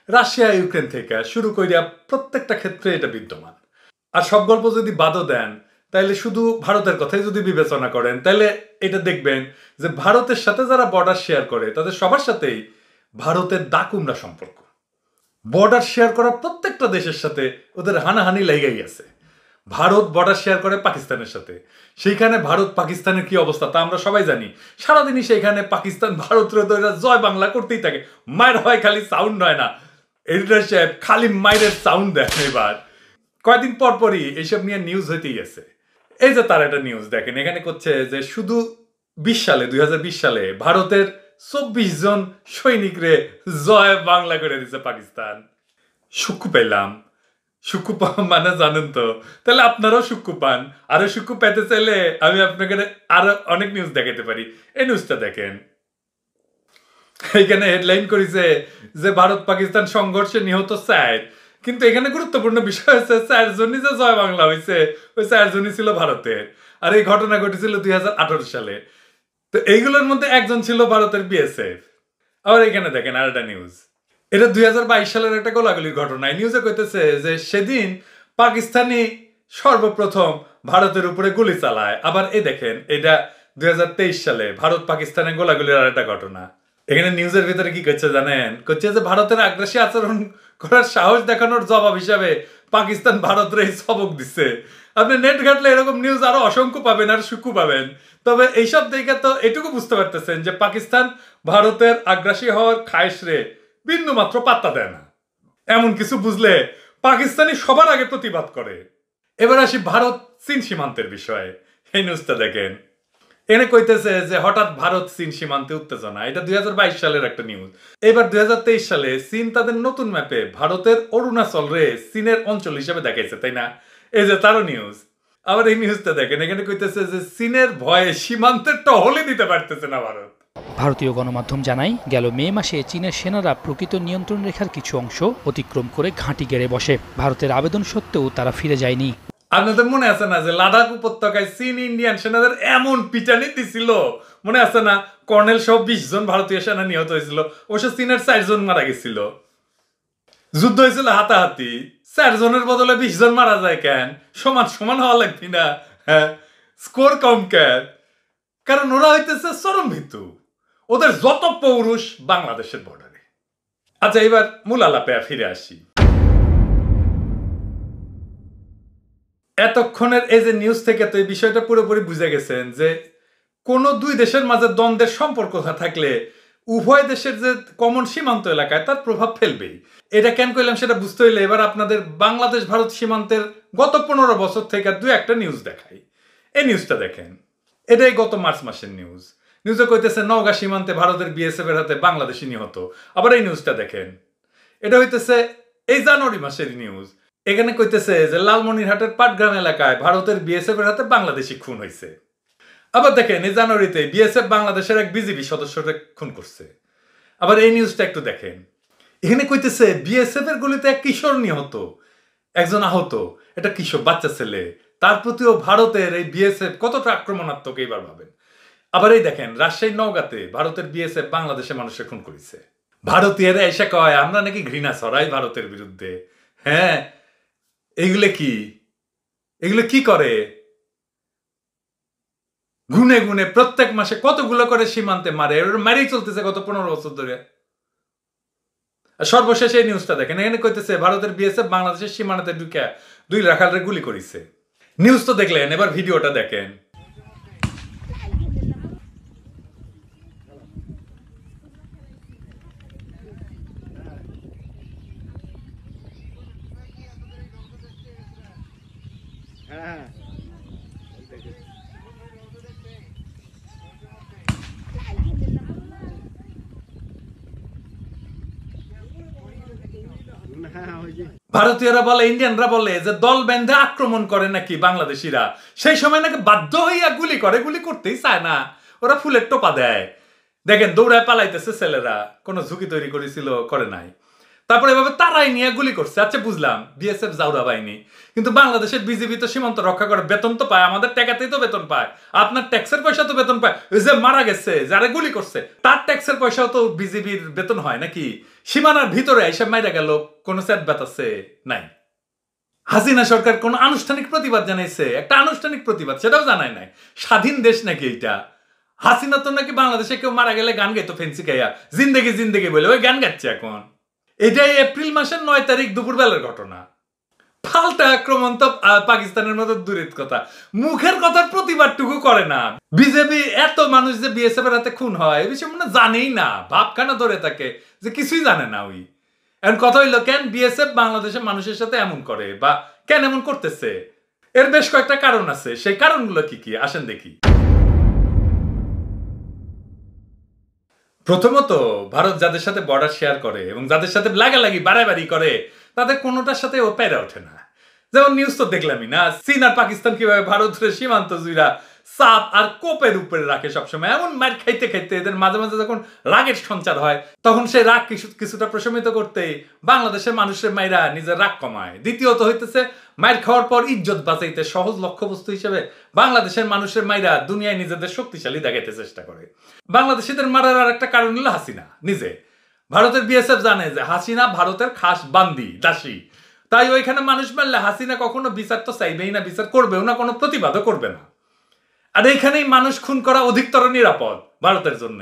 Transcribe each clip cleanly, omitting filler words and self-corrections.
Russia Ukraine থেকে শুরু করিয়া প্রত্যেকটা ক্ষেত্রে এটা বিদ্যমান। আর সব গল্প যদি বাদও দেন, তাইলে শুধু ভারতের কথাই যদি বিবেচনা করেন, তাইলে এটা দেখবেন যে ভারতের সাথে যারা বর্ডার শেয়ার করে তাদের সবার সাথেই ভারতের দাকুমরা সম্পর্ক। বর্ডার শেয়ার করা প্রত্যেকটা দেশের সাথে ওদের হানাহানি লেগেই আছে। ভারত বর্ডার শেয়ার করে পাকিস্তানের সাথে, সেইখানে ভারত পাকিস্তানের কি অবস্থা তা আমরা সবাই জানি। সারাদিনই সেইখানে পাকিস্তান ভারতের জয় বাংলা করতেই থাকে, মায়ের হয় খালি সাউন্ড হয় না। এডিটর সাহেব খালি মায়ের সাউন্ড দেখেন। এবার কয়েকদিন পর পরই এইসব নিয়ে নিউজ হইতেই আছে। এই যে তার একটা নিউজ দেখেন, এখানে করছে যে শুধু 2020 সালে ভারতের 24 জন সৈনিকরে জয় বাংলা করে দিছে পাকিস্তান। সুক্কু পেলাম। সুক্কু মানে জানেন তো, তাহলে আপনারাও সুক্কু পান। আরো সুক্কু পেতে চাইলে আমি আপনাকে আরো অনেক নিউজ দেখাতে পারি। এই নিউজটা দেখেন, এখানে হেডলাইন করেছে যে ভারত পাকিস্তান সংঘর্ষে নিহত 4, কিন্তু এখানে গুরুত্বপূর্ণ বিষয় হচ্ছে 4 জনই যে জয় বাংলা হয়েছে, ওই 4 জনই ছিল ভারতের। আর এই ঘটনা ঘটেছিল 2018 সালে। তো এইগুলোর মধ্যে একজন ছিল ভারতের বিএসএফ। আবার এখানে দেখেন আর একটা নিউজ, এটা 2022 সালের একটা গোলাগুলির ঘটনা। নিউজে কইতেছে যে সেদিন পাকিস্তানি সর্বপ্রথম ভারতের উপরে গুলি চালায়। আবার এই দেখেন, এটা 2023 সালে ভারত পাকিস্তানের গোলাগুলির আর একটা ঘটনা। এখানে নিউজের ভিতরে কি করছে জানেন? করছে যে ভারতের আগ্রাসী আচরণ করার সাহস দেখানোর জবাব হিসাবে পাকিস্তান ভারতের এই সবক দিচ্ছে। আপনি নেট ঘাটলে এরকম নিউজ আরো অসংখ্য পাবেন, আর সুখু পাবেন। তবে এইসব দেখে তো এটুকু বুঝতে পারতেছেন যে পাকিস্তান ভারতের আগ্রাসী হওয়ার খায়েশ রে বিন্দু মাত্র পাত্তা দেয় না। এমন কিছু বুঝলে পাকিস্তানি সবার আগে প্রতিবাদ করে। এবার আসি ভারত চীন সীমান্তের বিষয়ে। এই নিউজটা দেখেন, এনে কইতেছে যে হঠাৎ ভারত চীন সীমান্তে উত্তেজনা। এটা 2022 সালের একটা নিউজ। এবার 2023 সালে চীন তাদের নতুন ম্যাপে ভারতের অরুণাচল রে চীনের অঞ্চল হিসেবে দেখাইছে, তাই না? এই যে তারও নিউজ। আবার এই নিউজটা দেখেন, এখানে কইতেছে যে চীনের ভয়ে সীমান্তের টহলে দিতে পারতেছে না ভারত। ভারতীয় গণমাধ্যম জানায়, গেল মে মাসে চীনের সেনারা প্রকৃত নিয়ন্ত্রণ রেখার কিছু অংশ অতিক্রম করে ঘাঁটি গেড়ে বসে। ভারতের আবেদন সত্ত্বেও তারা ফিরে যায়নি। আপনাদের মনে আছে না যে লাদাখ উপত্যকায় চীন ইন্ডিয়ান সেনাদের এমন পিটানি দিছিল? মনে আছে না? কর্নেল সহ 20 জন ভারতীয় সেনা নিহত হয়েছিল। অবশ্য চীনের 4 জন মারা গেছিল। যুদ্ধ হয়েছিল হাতাহাতি। 4 জনের বদলে 20 জন মারা যায় কেন? সমান সমান হওয়া লাগবে না? হ্যাঁ, স্কোর কম কেন? কারণ ওরা হইতেছে চরম ভীতু। ওদের যত পৌরুষ বাংলাদেশের বর্ডারে। আচ্ছা, এবার মূল আলাপে ফিরে আসি। এতক্ষণের এই যে নিউজ থেকে তো এই বিষয়টা পুরোপুরি বুঝে গেছেন যে কোনো দুই দেশের মাঝে দ্বন্দ্বের সম্পর্ক থাকলে উভয় দেশের যে কমন সীমান্ত এলাকায় তার প্রভাব ফেলবেই। এটা কেন কইলাম সেটা বুঝতে হইলে এবার আপনাদের বাংলাদেশ ভারত সীমান্তের গত 15 বছর থেকে দুই একটা নিউজ দেখাই। এই নিউজটা দেখেন, এটাই গত মার্চ মাসের নিউজ। নিউজে কইতেছে নওগাঁ সীমান্তে ভারতের বিএসএফ এর হাতে বাংলাদেশি নিহত। আবার এই নিউজটা দেখেন, এটা হইতেছে এই জানুয়ারি মাসের নিউজ। এখানে কইতেছে যে লালমনিরহাটের পাটগ্রাম এলাকায় ভারতের বিএসএফ এর হাতে বাংলাদেশি খুন হয়েছে। আবার দেখেন, এই জানুয়ারিতে বিএসএফ বাংলাদেশের এক বিজিবি সদস্যকে খুন করছে। আবার এই নিউজটা একটু দেখেন, এখানে কইতেছে বিএসএফ এর গুলিতে এক কিশোর নিহত, একজন আহত। এটা কিশোর বাচ্চা ছেলে, তার প্রতিও ভারতের এই বিএসএফ কতটা আক্রমণাত্মক এইবার ভাবেন। আবার এই দেখেন, রাজশাহী নওগাঁতে ভারতের বিএসএফ বাংলাদেশের মানুষের খুন করেছে। ভারতীয়রা এসে কয় আমরা নাকি ঘৃণা ছড়াই ভারতের বিরুদ্ধে। হ্যাঁ, এগুলো কি করে? গুনে গুনে প্রত্যেক মাসে কতগুলো করে সীমান্তে মারে, মারেই চলতেছে গত 15 বছর ধরে। সর্বশেষ এই নিউজটা দেখেন, এখানে কইতেছে ভারতের বিএসএফ বাংলাদেশের সীমানাতে ঢুকে 2 রাখালরে গুলি করেছে। নিউজ তো দেখলেন, এবার ভিডিওটা দেখেন। ভারতীয়রা বলে, ইন্ডিয়ানরা বলে যে দল বেঁধে আক্রমণ করে নাকি বাংলাদেশিরা, সেই সময় নাকি বাধ্য হইয়া গুলি করে। গুলি করতেই চায় না, ওরা ফুলের টোপা দেয়। দেখেন দৌড়ায় পালাইতেছে ছেলেরা, কোনো ঝুঁকি তৈরি করেছিল করে নাই। তারপরে এভাবে তারাই নিয়ে গুলি করছে। আচ্ছা বুঝলাম বিএসএফ জাউরা বাহিনী, কিন্তু বাংলাদেশের বিজিবি তো সীমান্ত রক্ষা করে, বেতন তো পায়, আমাদের টাকাতেই তো বেতন পায়, আপনার ট্যাক্সের পয়সা তো বেতন পায়। ওই যে মারা গেছে যারা গুলি করছে তার ট্যাক্সের পয়সাও তো বিজিবির বেতন হয় নাকি? সীমানার ভিতরে এসব মাইরা গেল, কোনো সেট আছে নাই। হাসিনা সরকার কোন আনুষ্ঠানিক প্রতিবাদ জানাইছে? একটা আনুষ্ঠানিক প্রতিবাদ সেটাও জানায় নাই। স্বাধীন দেশ নাকি এইটা? হাসিনা তো নাকি বাংলাদেশে কেউ মারা গেলে গান গাইতো ফেন্সি গাইয়া, জিন্দেগি জিন্দেগি বলে ওই গান গাচ্ছে এখন। এটাই এপ্রিল মাসের 9 তারিখ দুপুরবেলার ঘটনা। পাল্টা আক্রমণ তো পাকিস্তানের মতো দূরের কথা, মুখের কথার প্রতিবাদটুকু করে না। বিজেপি এত মানুষ যে বিএসএফ এর হাতে খুন হয় এই বিষয়ে মনে জানেই না, ভাবখানা ধরে থাকে যে কিছুই জানে না। ওই এখন কথা হইলো কেন বিএসএফ বাংলাদেশের মানুষের সাথে এমন করে বা কেন এমন করতেছে? এর বেশ কয়েকটা কারণ আছে, সেই কারণগুলো কি কি আসেন দেখি। প্রথমত, ভারত যাদের সাথে বর্ডার শেয়ার করে এবং যাদের সাথে লাগালাগি বাড়াবাড়ি করে তাদের কোনোটার সাথে ও পেরে ওঠে না। যেমন নিউজ তো দেখলামই না, চীন আর পাকিস্তান কিভাবে ভারতের সীমান্ত জুড়া চাপ আর কোপের উপরে রাখে সবসময়। এমন মার খাইতে খাইতে এদের মাঝে মাঝে যখন রাগের সঞ্চার হয় তখন সেই রাগ কিছুটা প্রশমিত করতেই বাংলাদেশের মানুষের মাইরা নিজের রাগ কমায়। দ্বিতীয়ত হইতেছে মায়ের খাওয়ার পর ইজ্জত বাঁচাইতে সহজ লক্ষ্যবস্তু হিসেবে বাংলাদেশের মানুষের মাইরা দুনিয়ায় নিজেদের শক্তিশালী দেখাইতে চেষ্টা করে। বাংলাদেশিদের মারার আর একটা কারণ হলো হাসিনা নিজে। ভারতের বিএসএফ জানে যে হাসিনা ভারতের খাস বান্দি দাসী, তাই ওইখানে মানুষ মারলে হাসিনা কখনো বিচার তো চাইবেই না, বিচার করবেও না, কোনো প্রতিবাদও করবে না। আর এইখানেই মানুষ খুন করা অধিকতর নিরাপদ ভারতের জন্য।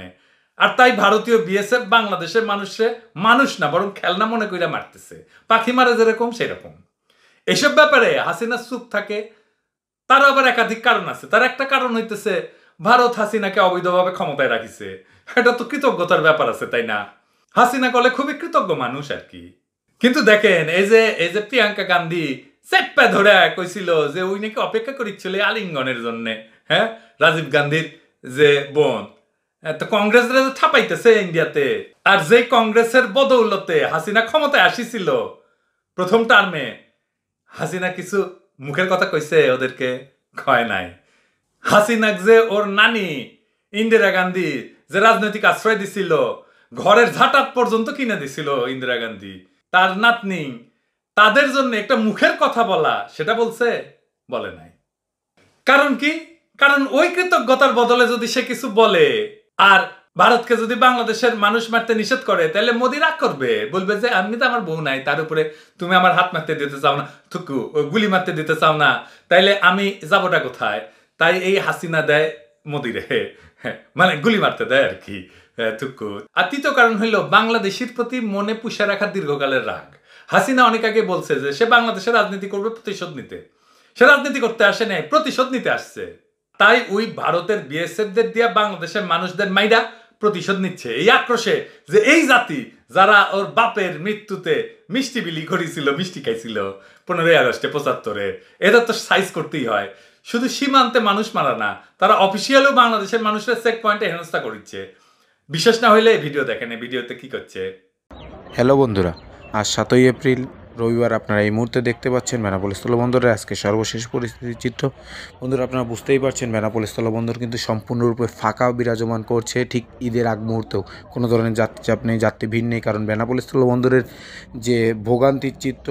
আর তাই ভারতীয় বিএসএফ বাংলাদেশের মানুষে মানুষ না বরং খেলনা মনে কইরা মারতেছে, পাখি মারা যেরকম সেরকম। এসব ব্যাপারে হাসিনা চুপ থাকে, তার আবার একাধিক কারণ আছে। তার একটা কারণ হইতেছে ভারত হাসিনাকে অবৈধভাবে ক্ষমতায় রাখিছে, এটা তো কৃতজ্ঞতার ব্যাপার আছে, তাই না? হাসিনা কলে খুবই কৃতজ্ঞ মানুষ আর কি। কিন্তু দেখেন এই যে প্রিয়াঙ্কা গান্ধী চেপ্পা ধরে কইছিল যে ওই নাকি অপেক্ষা করিচ্ছিল আলিঙ্গনের জন্য, হ্যাঁ, রাজীব গান্ধীর যে বোন। তো কংগ্রেসরা ছাপাইতেছে ইন্ডিয়াতে, আর যে কংগ্রেসের বদৌলতে হাসিনা ক্ষমতায় আসিছিল প্রথম টার্মে, হাসিনা কিছু মুখের কথা কইছে ওদেরকে? কয় নাই। হাসিনাক যে ওর নানি ইন্দিরা গান্ধী যে রাজনৈতিক আশ্রয় দিছিল, ঘরের ঝাঁটাত পর্যন্ত কিনে দিছিল ইন্দিরা গান্ধী, তার নাতনি, তাদের জন্য একটা মুখের কথা বলা, সেটা বলছে? বলে নাই। কারণ কি? কারণ ওই কৃতজ্ঞতার বদলে যদি সে কিছু বলে আর ভারতকে যদি বাংলাদেশের মানুষ মারতে নিষেধ করে তাহলে মোদি রাগ করবে, বলবে যে আমি তো আমার বউ নাই, তার উপরে তুমি আমার হাত মারতে দিতে চাও না, থুকু গুলি মারতে দিতে চাও না, তাইলে আমি যাবোটা কোথায়? তাই এই হাসিনা দেয় মোদি রে, মানে গুলি মারতে দেয় আর কি, থুকু। আর তৃতীয় কারণ হইল বাংলাদেশের প্রতি মনে পুষে রাখা দীর্ঘকালের রাগ। হাসিনা অনেক আগে বলছে যে সে বাংলাদেশের রাজনীতি করবে প্রতিশোধ নিতে, সে রাজনীতি করতে আসে নাই, প্রতিশোধ নিতে আসছে। তাই ওই ভারতের বিএসএফদের দিয়া বাংলাদেশের মানুষদের মাইরা প্রতিশোধ নিচ্ছে এই আক্রোশে যে এই জাতি যারা ওর বাপের মৃত্যুতে মিষ্টি বিলি করেছিল, মিষ্টি খাইছিল 15ই আগস্টে 75-এ, এটা তো সাইজ করতেই হয়। শুধু সীমান্তে মানুষ মারা না, তারা অফিসিয়ালও বাংলাদেশের মানুষের চেক পয়েন্টে হেনস্থা করছে। বিশেষ না হইলে এই ভিডিও দেখেন, এই ভিডিওতে কি করছে। হ্যালো বন্ধুরা, আজ 7ই এপ্রিল রবিবার। আপনারা এই মুহূর্তে দেখতে পাচ্ছেন বেনাপোল স্থলবন্দরের আজকে সর্বশেষ পরিস্থিতির চিত্র। বন্ধুরা, আপনারা বুঝতেই পারছেন বেনাপোল স্থলবন্দর কিন্তু সম্পূর্ণরূপে ফাঁকা বিরাজমান করছে। ঠিক ঈদের আগ মুহূর্তেও কোনো ধরনের যাত্রী চাপ নেই, যাত্রী ভিড় নেই, কারণ বেনাপোল স্থলবন্দরের যে ভোগান্তির চিত্র,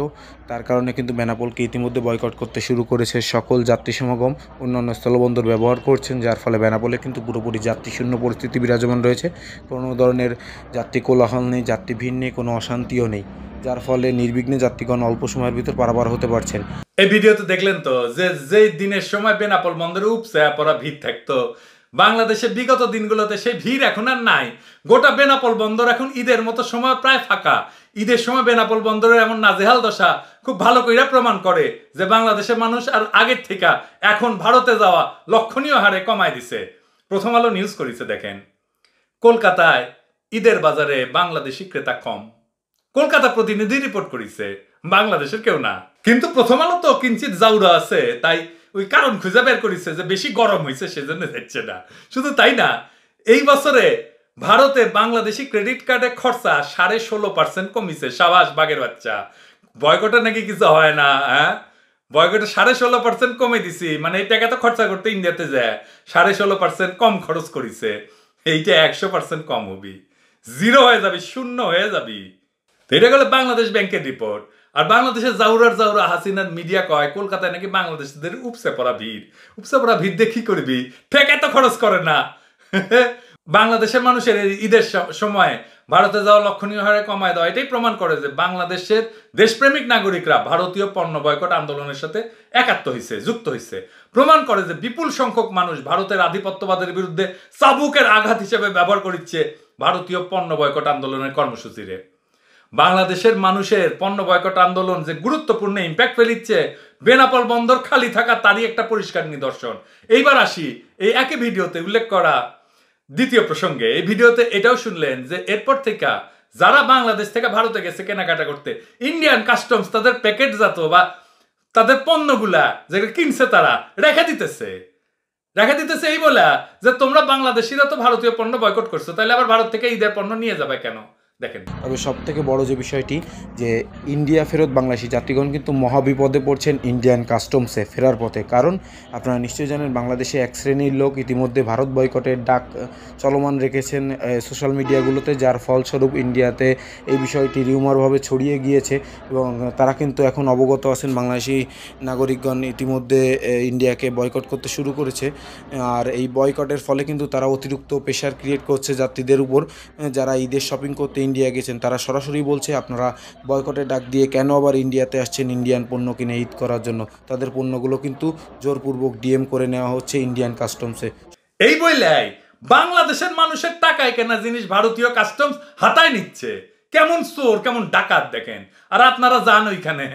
তার কারণে কিন্তু বেনাপোলকে ইতিমধ্যে বয়কট করতে শুরু করেছে সকল যাত্রী সমাগম। অন্যান্য স্থলবন্দর ব্যবহার করছেন, যার ফলে বেনাপোলে কিন্তু পুরোপুরি যাত্রী শূন্য পরিস্থিতি বিরাজমান রয়েছে। কোনো ধরনের যাত্রী কোলাহল নেই, যাত্রী ভিড় নেই, কোনো অশান্তিও নেই, যার ফলে নির্বিঘ্নে যাত্রীগণ অল্প সময়ের ভিতর পারাপার হতে পারছেন। এই ভিডিওতে দেখলেন তো যে দিনের সময় বেনাপোল বন্দরে উপচে পড়া ভিড় থাকতো, বাংলাদেশে বিগত দিনগুলোতে সেই ভিড় এখন আর নাই। গোটা বেনাপোল বন্দর এখন ঈদের মতো সময় প্রায় ফাঁকা। ঈদের সময় বেনাপোল বন্দরের এমন নাজেহাল দশা খুব ভালো কইরা প্রমাণ করে যে বাংলাদেশের মানুষ আর আগের থেকে এখন ভারতে যাওয়া লক্ষণীয় হারে কমায় দিছে। প্রথম আলো নিউজ করেছে, দেখেন কলকাতায় ঈদের বাজারে বাংলাদেশি ক্রেতা কম। কলকাতা প্রতিনিধি রিপোর্ট করেছে, বাংলাদেশের কেউ না। কিন্তু প্রথম আলো তো কিঞ্চিত জাউরা আছে, তাই ওই কারণ খুঁজে বের করেছে যে বেশি গরম হয়েছে সেজন্য যাচ্ছে না। শুধু তাই না, এই বছরে ভারতে বাংলাদেশি ক্রেডিট কার্ডে খরচা 16.5% কমিছে। সাবাস বাগের বাচ্চা, বয়কটে নাকি কিছু হয় না, হ্যাঁ, বয়কটে 16.5% কমে দিছি, মানে এই টাকা তো খরচা করতে ইন্ডিয়াতে যায়, 16.5% কম খরচ করেছে। এইটা 100% কম হবি, জিরো হয়ে যাবি, শূন্য হয়ে যাবি। তো এটা গেলে বাংলাদেশ ব্যাংকের রিপোর্ট। আর বাংলাদেশের জাউরা হাসিনার মিডিয়া কয় কলকাতায় নাকি বাংলাদেশিদের উপসে পড়া ভিড় দিয়ে কি করবি, টাকা তো খরচ করে না। বাংলাদেশের মানুষের ঈদের সময় ভারতে যাওয়া লক্ষণীয় হারে কমায় দেওয়া এটাই প্রমাণ করে যে বাংলাদেশের দেশপ্রেমিক নাগরিকরা ভারতীয় পণ্য বয়কট আন্দোলনের সাথে যুক্ত হয়েছে। প্রমাণ করে যে বিপুল সংখ্যক মানুষ ভারতের আধিপত্যবাদের বিরুদ্ধে চাবুকের আঘাত হিসেবে ব্যবহার করছে ভারতীয় পণ্য বয়কট আন্দোলনের কর্মসূচিরে। বাংলাদেশের মানুষের পণ্য বয়কট আন্দোলন যে গুরুত্বপূর্ণ ইম্প্যাক্ট ফেলিচ্ছে বেনাপোল বন্দর খালি থাকা তারই একটা পরিষ্কার নিদর্শন। এইবার আসি এই একই ভিডিওতে উল্লেখ করা দ্বিতীয় প্রসঙ্গে। এই ভিডিওতে এটাও শুনলেন যে এরপর থেকে যারা বাংলাদেশ থেকে ভারতে গেছে কেনাকাটা করতে, ইন্ডিয়ান কাস্টমস তাদের প্যাকেটজাত বা তাদের পণ্যগুলা যেগুলো কিনছে তারা রেখে দিতেছে এই বলে যে তোমরা বাংলাদেশিরা তো ভারতীয় পণ্য বয়কট করছো, তাহলে আবার ভারত থেকে ঈদের পণ্য নিয়ে যাবে কেন? দেখেন, তবে সব থেকে বড় যে বিষয়টি যে ইন্ডিয়া ফেরত বাংলাদেশি যাত্রীগণ কিন্তু মহাবিপদে পড়ছেন ইন্ডিয়ান কাস্টমসে ফেরার পথে। কারণ আপনারা নিশ্চয়ই জানেন বাংলাদেশে এক শ্রেণীর লোক ইতিমধ্যে ভারত বয়কটের ডাক চলমান রেখেছেন সোশ্যাল মিডিয়াগুলোতে, যার ফলস্বরূপ ইন্ডিয়াতে এই বিষয়টি রিউমারভাবে ছড়িয়ে গিয়েছে এবং তারা কিন্তু এখন অবগত আছেন বাংলাদেশি নাগরিকগণ ইতিমধ্যে ইন্ডিয়াকে বয়কট করতে শুরু করেছে। আর এই বয়কটের ফলে কিন্তু তারা অতিরিক্ত প্রেশার ক্রিয়েট করছে যাত্রীদের উপর, যারা ঈদের শপিং করতে ইন্ডিয়া গেছেন তারা সরাসরি বলছে আপনারা বয়কটের ডাক দিয়ে কেন আবার ইন্ডিয়াতে আসছেন ইন্ডিয়ান পণ্য কিনে ঈদ করার জন্য। তাদের পণ্যগুলো কিন্তু জোরপূর্বক ডিএম করে নেওয়া হচ্ছে ইন্ডিয়ান কাস্টমসে। এই বইলাই বাংলাদেশের মানুষের টাকায় কেনা জিনিস ভারতীয় কাস্টমস হাতায় নিচ্ছে। কেমন চোর, কেমন ডাকাত দেখেন। আর আপনারা যান ওইখানে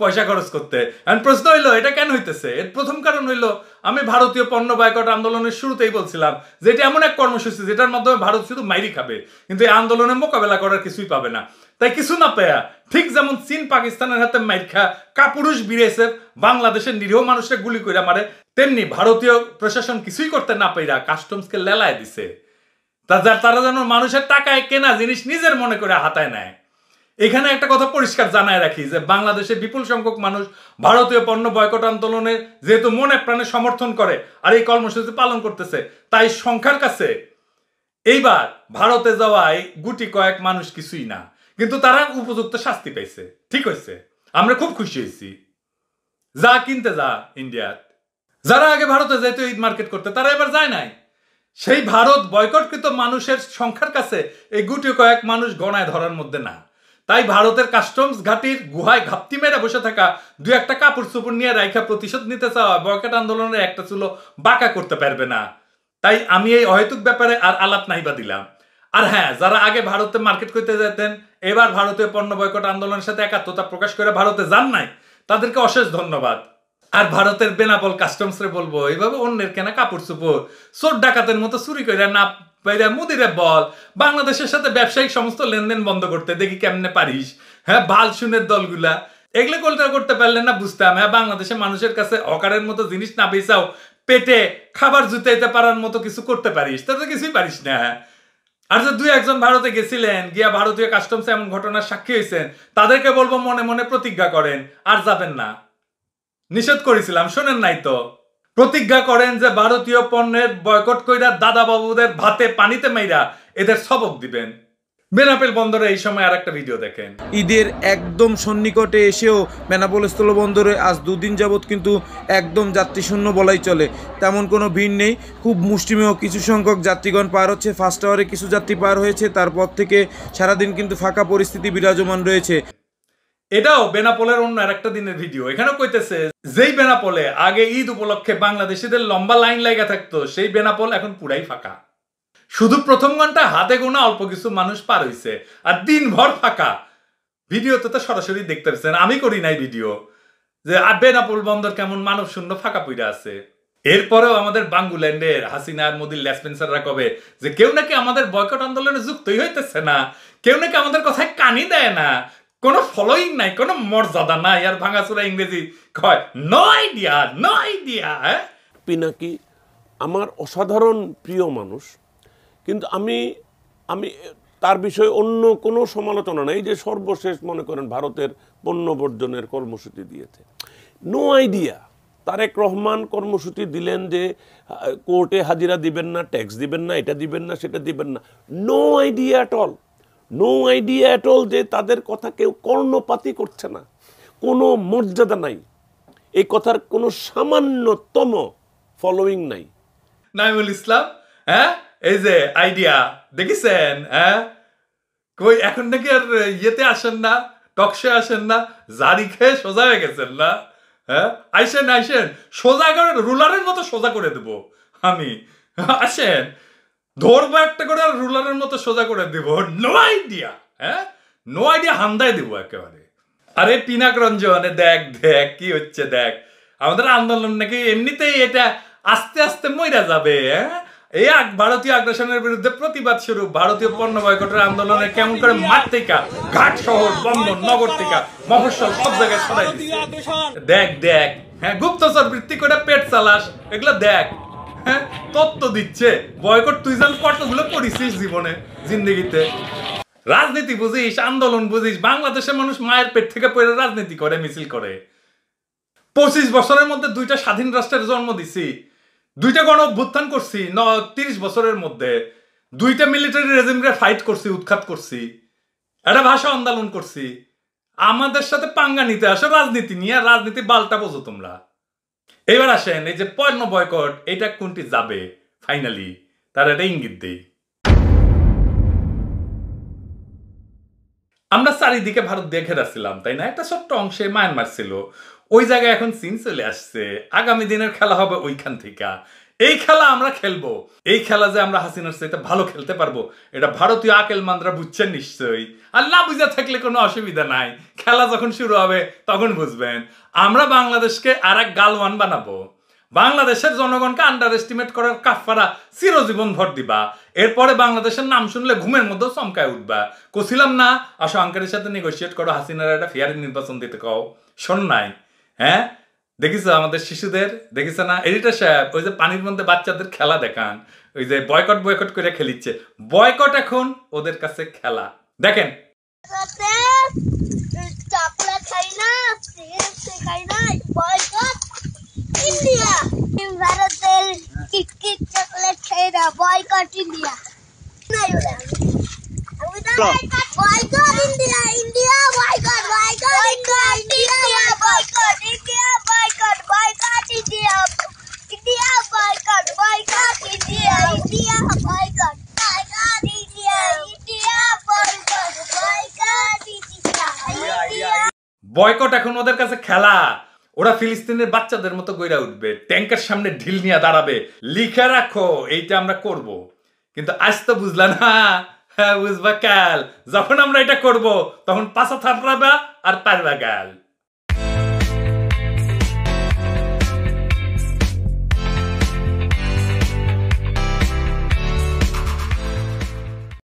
পয়সা খরচ করতে। প্রশ্ন হইলো এটা কেন হইতেছে? এর প্রথম কারণ হইলো আমি ভারতীয় পণ্য বয়কট আন্দোলনের শুরুতেই বলছিলাম যে এটা এমন এক কর্মসূচি যেটার মাধ্যমে ভারত শুধু মাইরি খাবে, কিন্তু এই আন্দোলনে মোকাবেলা করার কিছুই পাবে না। তাই কিছু না পেয়া ঠিক যেমন চীন পাকিস্তানের হাতে মাইর খা কাপুরুষ বিএসএফ বাংলাদেশের নিরীহ মানুষকে গুলি করে মারে, তেমনি ভারতীয় প্রশাসন কিছুই করতে না পেরা কাস্টমসকে লেলায় দিছে। তারা যেন মানুষের টাকায় কেনা জিনিস নিজের মনে করে হাতায় নেয়। এখানে একটা কথা পরিষ্কার জানায় রাখি যে বাংলাদেশে বিপুল সংখ্যক মানুষ ভারতীয় পণ্য বয়কট আন্দোলনের যেহেতু মনে প্রাণে সমর্থন করে আর এই কর্মসূচি পালন করতেছে, তাই সংখ্যার কাছে এইবার ভারতে যাওয়ায় গুটি কয়েক মানুষ কিছুই না, কিন্তু তারা উপযুক্ত শাস্তি পাইছে। ঠিক হয়েছে, আমরা খুব খুশি হয়েছি। যা কিনতে যা ইন্ডিয়াত, যারা আগে ভারতে যেত ঈদ মার্কেট করতে তারা এবার যায় নাই। সেই ভারত বয়কটকৃত মানুষের সংখ্যার কাছে এই গুটি কয়েক মানুষ গণায় ধরার মধ্যে না। তাই ভারতের কাস্টমস ঘাটির গুহায় ঘাপটি মেরে বসে থাকা দু একটা কাপড় চোপড় নিয়ে রাইখা প্রতিশোধ নিতে চাওয়া বয়কট আন্দোলনের একটা চুলো বাঁকা করতে পারবে না। তাই আমি এই অহেতুক ব্যাপারে আর আলাপ নাইবা দিলাম। আর হ্যাঁ, যারা আগে ভারতে মার্কেট করতে যেতেন এবার ভারতীয় পণ্য বয়কট আন্দোলনের সাথে একাত্মতা প্রকাশ করে ভারতে যান নাই, তাদেরকে অশেষ ধন্যবাদ। আর ভারতের বেনাপোল কাস্টমসরে বলবো এইভাবে অন্যের কেনা কাপড় চোপড় চোর ডাকাতের মতো চুরি করে না বাইরে মুদিরে বল বাংলাদেশের সাথে ব্যবসায়িক সমস্ত লেনদেন বন্ধ করতে, দেখি কেমনে পারিস। বাল শুনের দলগুলা এগুলো করতে পারলেন না বুঝতাম। বাংলাদেশের মানুষের কাছে হকারের মতো জিনিস না বেচাও পেটে খাবার জুতাইতে পারার মতো কিছু করতে পারিস, তা তো কিছুই পারিস না। আর যে দুই একজন ভারতে গেছিলেন গিয়া ভারতীয় কাস্টমসে এমন ঘটনার সাক্ষী হয়েছেন, তাদেরকে বলবো মনে মনে প্রতিজ্ঞা করেন আর যাবেন না। নিষেধ করেছিলাম, শোনেন নাই তো? প্রতিজ্ঞা করেন যে ভারতীয় পণ্যের বয়কট কইরা দাদা বাবুদের ভাতে পানিতে মাইরা এদের সবক দিবেন। বেনাপোল বন্দরে এই সময় আর একটা ভিডিও দেখেন। ঈদের একদম সন্নিকটে এসেও বেনাপোল স্থলবন্দরে আজ দুদিন যাবৎ কিন্তু একদম যাত্রীশূন্য বলাই চলে, তেমন কোনো ভিড় নেই। খুব মুষ্টিমেয় কিছু সংখ্যক যাত্রীগণ পার হচ্ছে, ফার্স্ট আওয়ারে কিছু যাত্রী পার হয়েছে, তারপর থেকে সারাদিন কিন্তু ফাঁকা পরিস্থিতি বিরাজমান রয়েছে। এটাও বেনাপোলের অন্য আরেকটা দিনের ভিডিও। এখানে কইতেছে যেই বেনাপোলে আগে ঈদ উপলক্ষে বাংলাদেশিদের লম্বা লাইন লাগা থাকতো সেই বেনাপোল এখন পুরাই ফাঁকা। শুধু প্রথম ঘন্টা হাতে গোনা অল্প কিছু মানুষ পার হইছে, আর দিনভর ফাঁকা। ভিডিওতে তো সরাসরি দেখতে পাচ্ছেন, আমি করি নাই ভিডিও, যে বেনাপোল বন্দর কেমন মানব শূন্য ফাঁকা পইরা আছে। এরপরেও আমাদের বাঙ্গুল্যান্ডের হাসিনা আর মোদির লেসপেন্সাররা কবে যে কেউ নাকি আমাদের বয়কট আন্দোলনে যুক্তই হইতেছে না, কেউ নাকি আমাদের কথায় কানি দেয় না, কোনো ফলোইং নাই, কোনো মর্যাদা নাই, আর ভাঙাচোরা ইংরেজি কয় no idea no idea. Pinaki আমার অসাধারণ প্রিয় মানুষ, কিন্তু আমি তার বিষয়ে অন্য কোনো সমালোচনা নাই। যে সর্বশেষ মনে করেন ভারতের পণ্য বর্জনের কর্মসূচি দিয়েছে, নো আইডিয়া। তারেক রহমান কর্মসূচি দিলেন যে কোর্টে হাজিরা দিবেন না, ট্যাক্স দিবেন না, এটা দিবেন না, সেটা দিবেন না, no idea at all. No idea at all, যে তাদের কথা কেউ কর্ণপাতই করছে না, কোনো মর্যাদা নাই, এই কথার কোনো সামান্যতম ফলোয়িং নাই। নাইমুল ইসলাম, হ্যাঁ এই যে আইডিয়া দেখেছেন, হ্যাঁ কই এখন নাকি আর ইয়েতে আসেন না, টকশে আসেন না, জারি খেয়ে সোজা হয়ে গেছেন না? হ্যাঁ আইসেন আইসেন, সোজা করে রুলারের মতো সোজা করে দেব আমি। আসেন, ধরবো একটা করে আর রুলারের মতো সোজা করে দিব। নো আইডিয়া, হ্যাঁ নো আইডিয়া হান্দায় দিব একেবারে। আরে পিনাক রঞ্জনে দেখ দেখ কি হচ্ছে দেখ, আমাদের আন্দোলন নাকি এমনিতেই এটা আস্তে আস্তে মইরা যাবে। হ্যাঁ এই ভারতীয় আগ্রাসনের বিরুদ্ধে প্রতিবাদ শুরু, ভারতীয় পণ্য বয়কটের আন্দোলনে কেমন করে মাঠ থেকে, ঘাট শহর, বন্দর, নগর থেকে, মফস্বল সব জায়গায় ছড়াই দিচ্ছে। দেখ দেখ, হ্যাঁ গুপ্তচর বৃত্তি করে পেট চালাস, এগুলো দেখ। হ্যাঁ তত্ত্ব দিচ্ছে বয়কট, তুই যেন কতগুলো পড়িছিস জীবনে জিন্দগিতে। রাজনীতি বুঝিস, আন্দোলন বুঝিস? বাংলাদেশের মানুষ মায়ের পেট থেকে পড়ে রাজনীতি করে, মিছিল করে। 25 বছরের মধ্যে 2টা স্বাধীন রাষ্ট্রের জন্ম দিছি, 2টা গণ অভ্যুত্থান করছি 30 বছরের মধ্যে, 2টা মিলিটারি রেজিমকে ফাইট করছি, উৎখাত করছি, একটা ভাষা আন্দোলন করছি। আমাদের সাথে পাঙ্গা নিতে আসো রাজনীতি নিয়ে, রাজনীতি বালটা বোঝো তোমরা। এবার আসেন, এই যে পণ্য বয়কট, এটা কোনটি যাবে ফাইনালি, তার একটা ইঙ্গিত দেই। আমরা চারিদিকে ভারত দিয়ে ঘেরাছিলাম, তাই না? একটা ছোট্ট অংশে মায়ানমার ছিল, ওই জায়গায় এখন চীন চলে আসছে। আগামী দিনের খেলা হবে ওইখান থেকে। এই খেলা আমরা খেলবো, এই খেলা যে আমরা হাসিনার চাইতে ভালো খেলতে পারবো, এটা ভারতীয় আকেল মান্দ্রা বুঝছেন নিশ্চয়ই। আর না বুঝে থাকলে কোনো অসুবিধা নাই, খেলা যখন শুরু হবে তখন বুঝবেন। আমরা বাংলাদেশকে আর এক গালওয়ান বানাবো, বাংলাদেশের জনগণকে আন্ডার এস্টিমেট করার কাফারা চিরজীবন ভর দিবা। এরপরে বাংলাদেশের নাম শুনলে ঘুমের মধ্যেও চমকায় উঠবা। কছিলাম না আসো আঙ্কারের সাথে নেগোসিয়েট করো, হাসিনার একটা ফেয়ার নির্বাচন দিতে কও, শোন নাই? হ্যাঁ দেখিস আমাদের শিশুদের, দেখিস না এডিটর সাহেব, ওই যে পানির মধ্যে বাচ্চাদের খেলা দেখান, ওই যে বয়কট বয়কট করে খেলিচ্ছে। বয়কট এখন ওদের কাছে খেলা। দেখেন চকলেট খাই না, খাই না, বয়কট ইন্ডিয়া, ভারতের কিটকিট চকলেট খাই না, boycott India. Boycott India, India boycott, boycott India, India boycott, India boycott, boycott India, India boycott, boycott India, India boycott, boycott India, India boycott, boycott India. Boycott এখন ওদের কাছে খেলা। ওরা ফিলিস্তিনের বাচ্চাদের মতো গইরা উঠবে, ট্যাঙ্কের সামনে ঢিল নিয়ে দাঁড়াবে। লিখে রাখো এইটা আমরা করব, কিন্তু আজ তো বুঝলা না। হ্যাঁ বুঝবা কাল, যখন আমরা এটা করব তখন পাছা থাপড়াবা আর পারবা গাল।